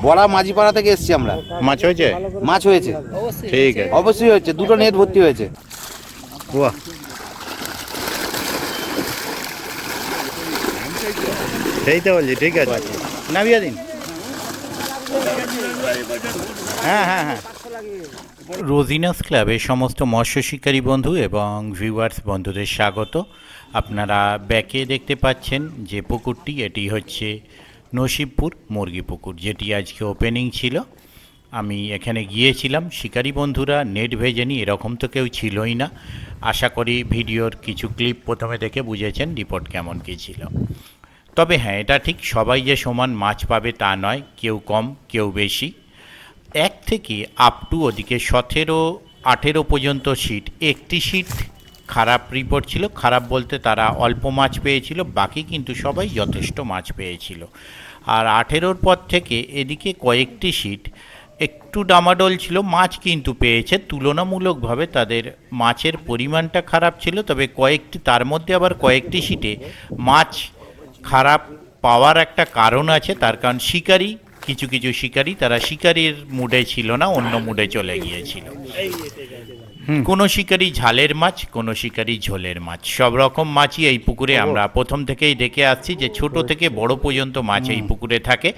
বড়া মাঝিপাড়া থেকে এসেছি আমরা। মাছ হয়েছে? মাছ হয়েছে, ঠিক আছে, অবশ্যই হয়েছে, দুটো নেট ভর্তি হয়েছে। বাহ, সেই তো বলছি, ঠিক আছে, নামিয়ে দিন। হ্যাঁ হ্যাঁ হ্যাঁ। রোজিনাস ক্লাবের সমস্ত মৎস্য শিকারী বন্ধু এবং ভিউয়ার্স বন্ধুদের স্বাগত। আপনারা ব্যাকে দেখতে পাচ্ছেন যে পুকুরটি, এটি হচ্ছে নসিবপুর মুরগি পুকুর, যেটি আজকে ওপেনিং ছিল। আমি এখানে গিয়েছিলাম, শিকারী বন্ধুরা নেট ভেজেনি এরকম তো কেউ ছিলই না। আশা করি ভিডিওর কিছু ক্লিপ প্রথমে দেখে বুঝেছেন রিপোর্ট কেমন কী ছিল। তবে হ্যাঁ, এটা ঠিক সবাই যে সমান মাছ পাবে তা নয়, কেউ কম কেউ বেশি। 1 থেকে আপ টু ওদিকে 17-18 পর্যন্ত সিট, একটি সিট খারাপ রিপোর্ট ছিল। খারাপ বলতে তারা অল্প মাছ পেয়েছিল, বাকি কিন্তু সবাই যথেষ্ট মাছ পেয়েছিল। আর 18-র পর থেকে এদিকে কয়েকটি সিট একটু ডামাডোল ছিল, মাছ কিন্তু পেয়েছে তুলনামূলকভাবে, তাদের মাছের পরিমাণটা খারাপ ছিল। তবে কয়েকটি, তার মধ্যে আবার কয়েকটি সিটে মাছ খারাপ পাওয়ার একটা কারণ আছে, তার কারণ শিকারি, কিছু কিছু শিকারি তারা শিকারির মুডে ছিল না, অন্য মুডে চলে গিয়েছিল। কোনো শিকারি ঝালের মাছ, কোনো শিকারি ঝোলের মাছ, সব রকম মাছই এই পুকুরে আমরা প্রথম থেকেই দেখে আসছি যে ছোট থেকে বড় পর্যন্ত মাছ এই পুকুরে থাকে।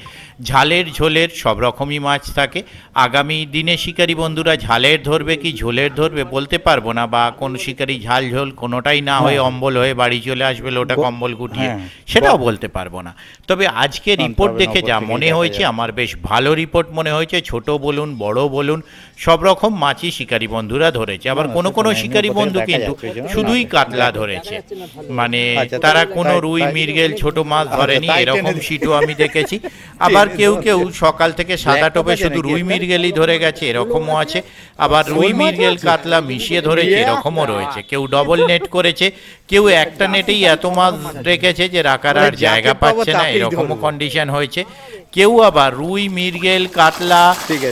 ঝালের ঝোলের সব রকমই মাছ থাকে। আগামী দিনে শিকারি বন্ধুরা ঝালের ধরবে কি ঝোলের ধরবে বলতে পারবো না, বা কোন শিকারি ঝাল ঝোল কোনোটাই না হয়ে অম্বল হয়ে বাড়ি চলে আসবে লোটা কম্বল গুটিয়ে, সেটাও বলতে পারবো না। তবে আজকে রিপোর্ট দেখে যা মনে হয়েছে, আমার বেশ ভালো রিপোর্ট মনে হয়েছে। ছোট বলুন বড় বলুন সব রকম মাছই শিকারি বন্ধুরা ধরেছে। আবার কোনো কোনো শিকারি বন্ধু কিন্তু শুধুই কাতলা ধরেছে, মানে তারা কোনো রুই মৃগেল ছোট মাছ ধরেনি, এরকম সিটও আমি দেখেছি। আবার কেউ কেউ সকাল থেকে সাদা টোপে শুধু রুই মৃগেলই ধরে গেছে, এরকমও আছে। আবার রুই মৃগেল কাতলা মিশিয়ে ধরেছে, এরকমও রয়েছে। কেউ ডবল নেট করেছে, কেউ একটা নেটেই এত মাছ রেখেছে যে রাখার আর জায়গা পাচ্ছে না, এরকমও কন্ডিশন হয়েছে। কেউ আবার রুই মৃগেল কাতলা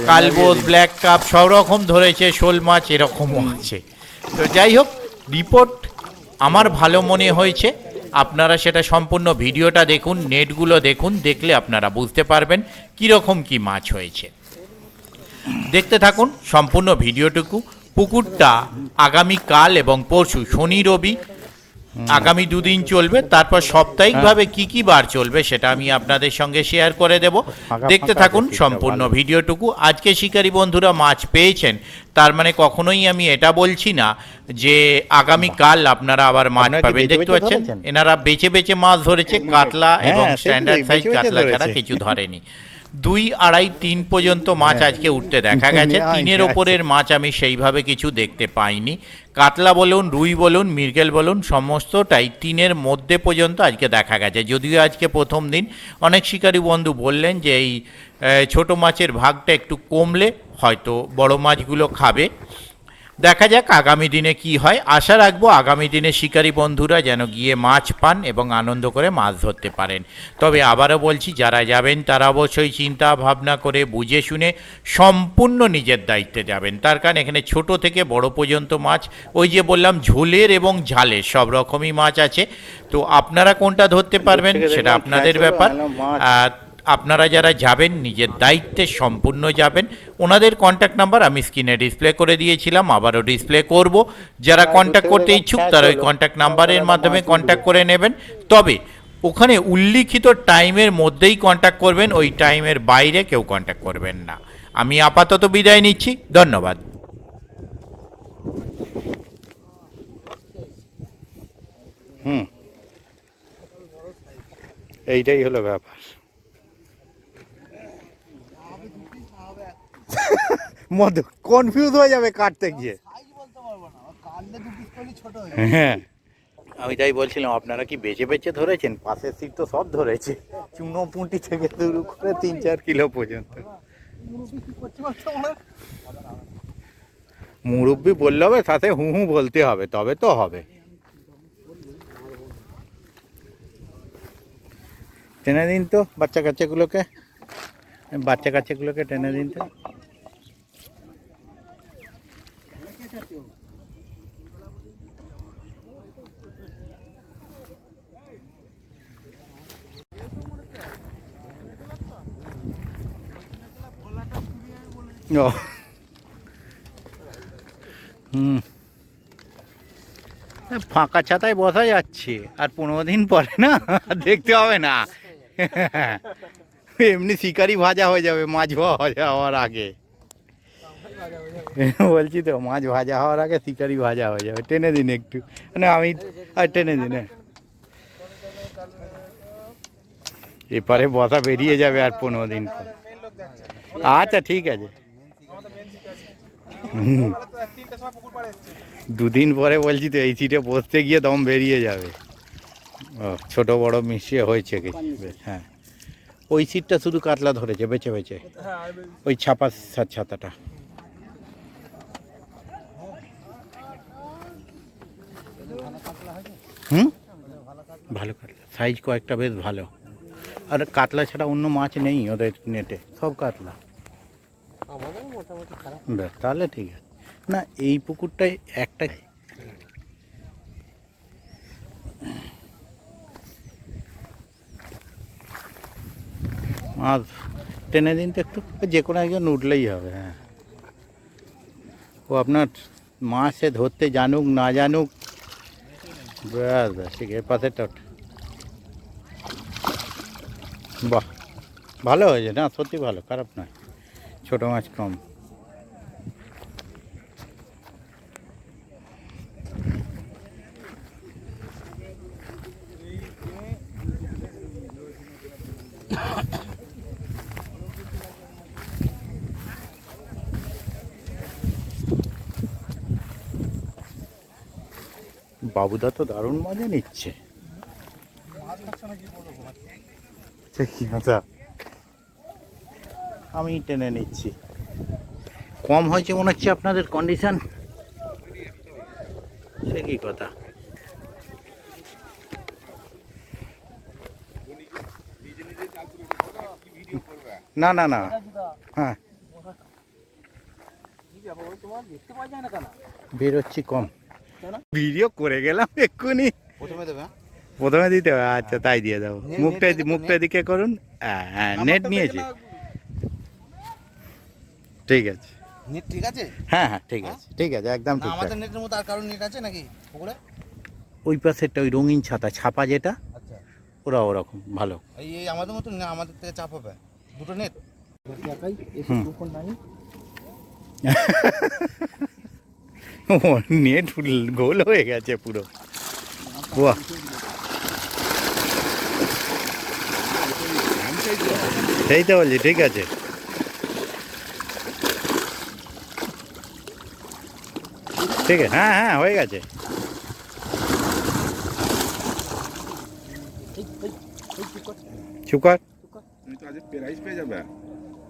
কালবোস ব্ল্যাক কাপ সব রকম ধরেছে, শোল মাছ এরকমও আছে। তো যাই হোক, রিপোর্ট আমার ভালো মনে হয়েছে। আপনারা সেটা সম্পূর্ণ ভিডিওটা দেখুন, নেটগুলো দেখুন, দেখলে আপনারা বুঝতে পারবেন কীরকম কি মাছ হয়েছে। দেখতে থাকুন সম্পূর্ণ ভিডিওটুকু। পুকুরটা আগামীকাল এবং পরশু, শনি রবি আগামী 2 দিন চলবে। তারপর সাপ্তাহিকভাবে কি কি বার চলবে সেটা আমি আপনাদের সঙ্গে শেয়ার করে দেব। দেখতে থাকুন সম্পূর্ণ ভিডিওটুকু। আজকে শিকারী বন্ধুরা মাছ পেয়েছেন, তার মানে কখনোই আমি এটা বলছি না যে আগামীকাল আপনারা আবার মাছ পাবেন। দেখতে পাচ্ছেন এনারা বেছে বেছে মাছ ধরেছে, কাতলা এবং স্ট্যান্ডার্ড সাইজ কাতলা ছাড়া কিছু ধরেনি। 2, 2.5, 3 পর্যন্ত মাছ আজকে উঠতে দেখা গেছে। 3-এর ওপরের মাছ আমি সেইভাবে কিছু দেখতে পাইনি। কাতলা বলুন, রুই বলুন, মৃগেল বলুন, সমস্তটাই 3-এর মধ্যে পর্যন্ত আজকে দেখা গেছে। যদিও আজকে প্রথম দিন, অনেক শিকারী বন্ধু বললেন যে এই ছোট মাছের ভাগটা একটু কমলে হয়তো বড় মাছগুলো খাবে। দেখা যাক আগামী দিনে কি হয়। আশা রাখবো আগামী দিনে শিকারী বন্ধুরা যেন গিয়ে মাছ পান এবং আনন্দ করে মাছ ধরতে পারেন। তবে আবারও বলছি, যারা যাবেন তারা অবশ্যই চিন্তা ভাবনা করে বুঝে শুনে সম্পূর্ণ নিজের দায়িত্বে যাবেন। তার কারণ এখানে ছোট থেকে বড় পর্যন্ত মাছ, ওই যে বললাম ঝোলের এবং ঝালের সব রকমই মাছ আছে। তো আপনারা কোনটা ধরতে পারবেন সেটা আপনাদের ব্যাপার। আপনারা যারা যাবেন নিজের দায়িত্বে সম্পূর্ণ যাবেন। ওনাদের কন্ট্যাক্ট নাম্বার আমি স্ক্রিনে ডিসপ্লে করে দিয়েছিলাম, আবারও ডিসপ্লে করব। যারা কন্ট্যাক্ট করতে ইচ্ছুক তারা ওই কন্ট্যাক্ট নাম্বারের মাধ্যমে কন্ট্যাক্ট করে নেবেন। তবে ওখানে উল্লিখিত টাইমের মধ্যেই কন্ট্যাক্ট করবেন, ওই টাইমের বাইরে কেউ কন্ট্যাক্ট করবেন না। আমি আপাতত বিদায় নিচ্ছি, ধন্যবাদ। এইটাই হলো ব্যাপার। মধু কনফিউজ হয়ে যাবে কাটতে গিয়ে। হ্যাঁ, আমি তাই বলছিলাম, আপনারা কি বেছে বেছে ধরেছেন? পাশের সিট তো সব ধরেছে, চুনো পুঁটি থেকে শুরু করে 3-4 কিলো পর্যন্ত। মুরব্বি বললে হবে, সাথে হু হু বলতে হবে, তবে তো হবে। টেনে দিন তো বাচ্চা কাচ্চাগুলোকে, টেনে দিন তো। ও হুম, ফাঁকা ছাতায় বসা যাচ্ছে, আর 15 দিন পরে না দেখতে হবে না, এমনি শিকারি ভাজা হয়ে যাবে মাছ ভাজা হওয়ার আগে। বলছি তো মাছ ভাজা হওয়ার আগে শিকারি ভাজা হয়ে যাবে। টেনে দিন একটু, মানে আমি আর টেনে দিন, হ্যাঁ। এপারে বসা বেরিয়ে যাবে আর 15 দিন পর। আচ্ছা ঠিক আছে। হুম। 2 দিন পরে বলছি তো এই সিটে বসতে গিয়ে দম বেরিয়ে যাবে। ও ছোট বড় মিশিয়ে হয়েছে কিছু বেশ, হ্যাঁ। ওই সিটটা শুধু কাতলা ধরেছে বেছে বেছে, ওই ছাপা ছাতাটা। হুম, ভালো কাতলা, সাইজ কয়েকটা বেশ ভালো। আর কাতলা ছাড়া অন্য মাছ নেই ওদের নেটে, সব কাতলা। বেশ তাহলে ঠিক আছে। না এই পুকুরটায় একটা মাছ টেনে দিন তো একটু, যে কোনো একজন উঠলেই হবে, হ্যাঁ। ও আপনার মাছ সে ধরতে জানুক না জানুক, ব্যাস ব্যাস ঠিক এর পাশেরটা ওঠে। বাহ, ভালো হয়েছে, না সত্যি ভালো, খারাপ নয়, ছোটো মাছ কম। বাবুদা তো দারুণ মজা নিচ্ছে। সে কি কথা, আমি টেনে নিচ্ছি। কম হয়েছে মনে হচ্ছে আপনাদের কন্ডিশন, সে কি কথা। না না না, হ্যাঁ বেরোচ্ছি কম, ভিডিও করে গেলাম এক্ষুনি। প্রথমে দেবে, হ্যাঁ? প্রথমে দিতে হবে, আচ্ছা তাই দিয়ে দেবো। মুখটা দিকে করুন, হ্যাঁ নেট নিয়েছি, ঠিক আছে। নেট ঠিক আছে? হ্যাঁ হ্যাঁ ঠিক আছে, ঠিক আছে একদম না ঠিক। আমাদের নেটের মতো আর কারোর নেট আছে নাকি পুকুরে? ওই পাশেরটা ওই রঙিন ছাপা যেটা, আচ্ছা, ওরা ওরকম ভালো। এই আমাদের মতো না, আমাদের থেকে চাপ হবে দুটো নেট। নেট গোল হয়ে গেছে পুরো, বাহ। সেই তো বলছি, ঠিক আছে। ঠিক আছে, হ্যাঁ হ্যাঁ হয়ে গেছে। চুপ কর। তুমি তো আজ প্রাইজ পেয়ে যাবে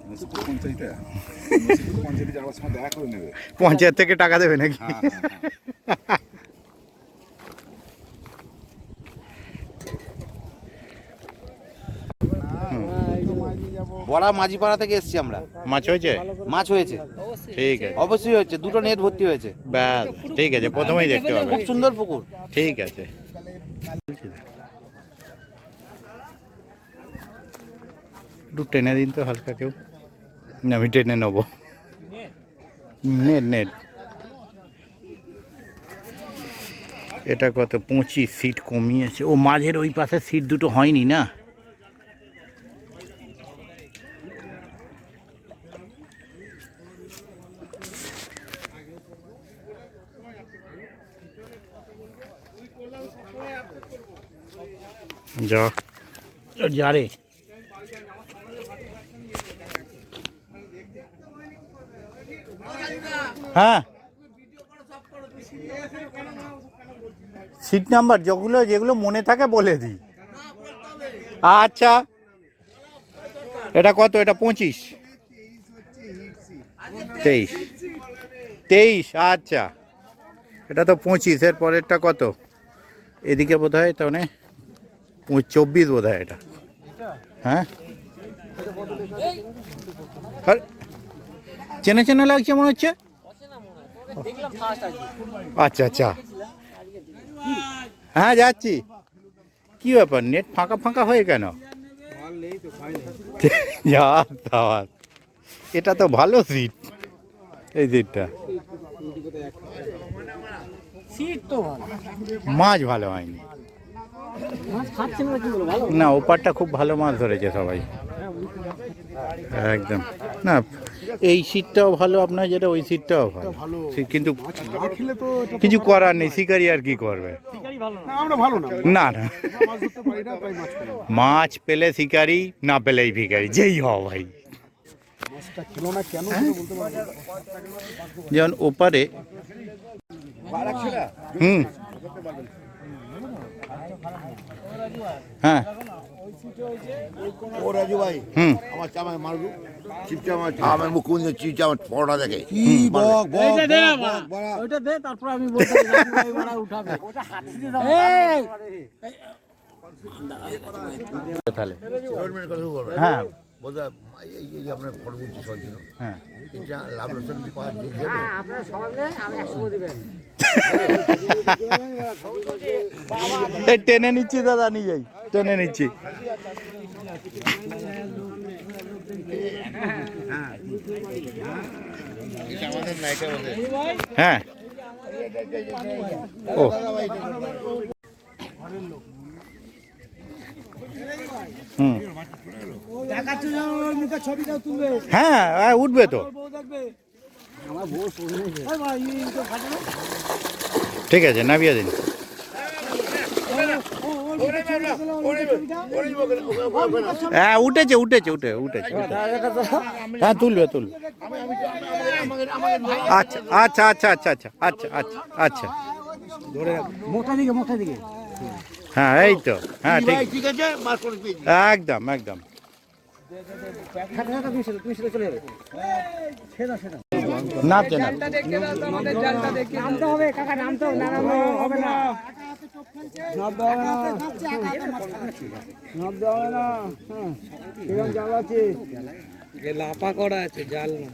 নসিপুর পঞ্চায়েতে, পঞ্চায়েতে যাওয়ার সময় দেখা করে নেবে। পঞ্চায়েত থেকে টাকা দেবে নাকি? হ্যাঁ হ্যাঁ হ্যাঁ। বড়া মাঝিপাড়া থেকে এসছি আমরা। মাছ হয়েছে? মাছ হয়েছে, ঠিক আছে, অবশ্যই হচ্ছে, দুটো নেট ভর্তি হয়েছে। ব্যাস ঠিক আছে, প্রথমেই দেখতে পাবে। খুব সুন্দর পুকুর। ঠিক আছে, একটু টেনে দিন তো হালকা কেউ, আমি টেনে নেবো। নেট এটা কত? 25 সিট কমিয়েছে। ও মাঝের ওই পাশে সিট দুটো হয়নি না, যা রে। হ্যাঁ সিট নাম্বার যেগুলো মনে থাকে বলে দিই। আচ্ছা এটা কত? এটা 25, 23, আচ্ছা এটা তো 25, এর পরেরটা কত? এদিকে বোধ হয় তাহলে 24 বোধ হয় এটা, হ্যাঁ। চেনা চেনা লাগছে মনে হচ্ছে। আচ্ছা আচ্ছা, হ্যাঁ যাচ্ছি। কি ব্যাপার, নেট ফাঁকা ফাঁকা হয়ে কেন? এটা তো ভালো সিট, এই সিটটা। মাছ ভালো হয়নি না, ওপারটা খুব ভালো মাছ ধরেছে সবাই একদম। না এই সিটটাও ভালো আপনার, যেটা ওই সিটটাও ভালো, কিন্তু কিছু করার নেই, শিকারি আর কি করবে। না না, মাছ পেলে শিকারি, না পেলেই ভিখারি, যেই হও ভাই। যেমন ওপারে হ্যাঁ ও রাজু ভাই, আমার চামায় মারবো চিপচা মাছ, আমার মুখ কোন চিপচা আমার পড়া দেখে কি বক বক ওইটা দে, তারপর আমি বলতে উঠাবে ওটা হাতি দিয়ে দাও। তাহলে হ্যাঁ হ্যাঁ বলতে এই যে আপনার ফটো দিচ্ছি সব জন্য, হ্যাঁ এটা লাভ লোকসান পাওয়া যাবে। আপনারা সবাই মিলে আমি 100 দিবেন। এই টেনে নিচ্ছি দাদা, নিয়ে যাই, টেনে নিচ্ছি। হ্যাঁ ও হুম হ্যাঁ হ্যাঁ, উঠবে তো, ঠিক আছে, নামিয়ে দিন। হ্যাঁ উঠেছে উঠেছে উঠেছে। হ্যাঁ তুলবে তুলবে। আচ্ছা আচ্ছা আচ্ছা আচ্ছা আচ্ছা আচ্ছা আচ্ছা আচ্ছা, মোটা দিকে হ্যাঁ এই তো, হ্যাঁ ঠিক, ঠিক আছে মাছ করে পেয়েছি। একদম একদম। চলে যাবে। নামতে না, নামতে হবে কাকা, নামতে হবে, নামানো হবে না। লাপা করা আছে, জাল না।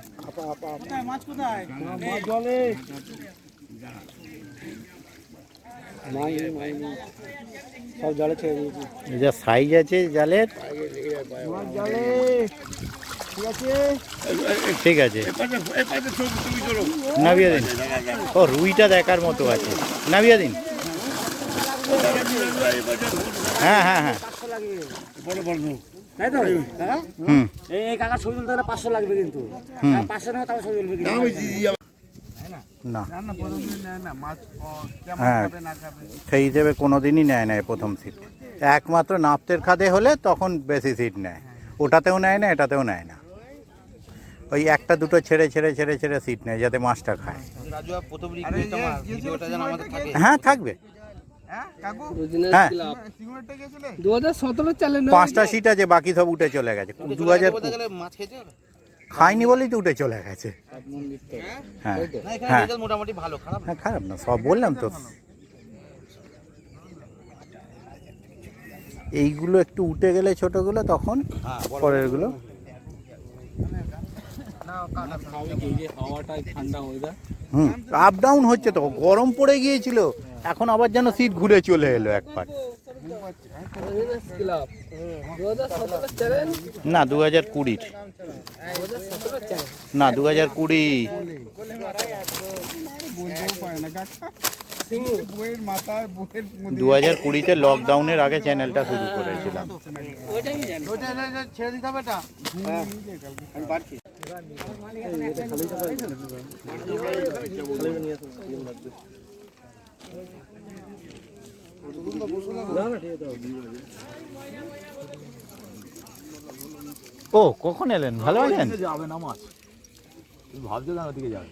মাছ কোথায়? মাছ জলে। সব জলে ছেড়ে দিয়েছি। যা সাইজ আছে জালের, মাছ জলে। ঠিক আছে, ঠিক আছে, নামিয়ে দিন। ও রুইটা দেখার মতো আছে, নামিয়ে দিন। হ্যাঁ হ্যাঁ হ্যাঁ, তাই তো কাকা? হুম এই কাকা ছবি তুলতে গেলে 500 লাগবে কিন্তু। 500 না তাও ছবি তুলবে কিন্তু। না হ্যাঁ, সেই হিসেবে কোনোদিনই নেয় না প্রথম সিট, একমাত্র নাপ্তের খাদে হলে তখন বেশি সিট নেয়, ওটাতেও নেয় না এটাতেও নেয় না, ওই একটা দুটো ছেড়ে ছেড়ে ছেড়ে ছেড়ে সিট নেয় যাতে মাছটা খায়। রাজু প্রথম রিকোয়েস্ট আমার, ভিডিওটা যেন আমাদের থাকে। হ্যাঁ থাকবে, হ্যাঁ 2017 চালে না। 5টা সিট আছে, বাকি সব উঠে চলে গেছে। 2000 বলতে গেলে মাছ খেয়েছে খায়নি বলেই তো উঠে চলে গেছে। হ্যাঁ না, এখানে হ্যাঁ রেজাল্ট মোটামুটি ভালো, খারাপ না। হ্যাঁ, খারাপ না, সব বললাম তো। এইগুলো একটু উঠে গেলে ছোটগুলো, তখন পরের গুলো হুম আপ ডাউন হচ্ছে তো, গরম পড়ে গিয়েছিল, এখন আবার যেন সিট ঘুরে চলে এলো একবার। না 2020, না 2020, 2020-তে লকডাউনের আগে চ্যানেলটা শুরু করেছিলাম। ছেড়ে দিতে হবে এটা। ও কখন এলেন, ভালো আছেন? যাবে না মাছ, ভাবছো না ওদিকে যাবে।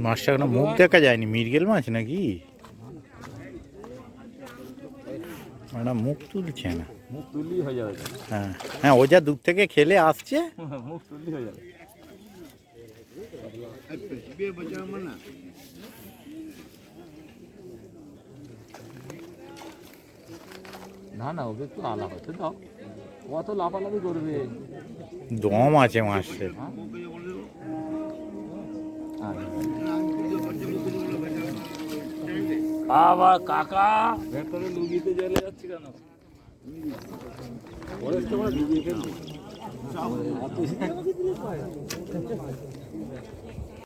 মাছটা কোনো মুখ দেখা যায়নি, মৃগেল মাছ নাকি? ওটা মুখ তুলছে না। মুখ তুললেই হয়ে যাবে। হ্যাঁ হ্যাঁ, ও যা দূর থেকে খেলে আসছে। মুখ তুললেই হয়ে যাবে। না না, ওকে একটু আলাপ হচ্ছে দাও, ও তো লাফালাফি করবে। দম আছে মাছের। আবার কাকা ভেতরে লুকিতে চলে যাচ্ছে কেন? ফরেস্টে মানে ডুবিয়ে ফেলবে।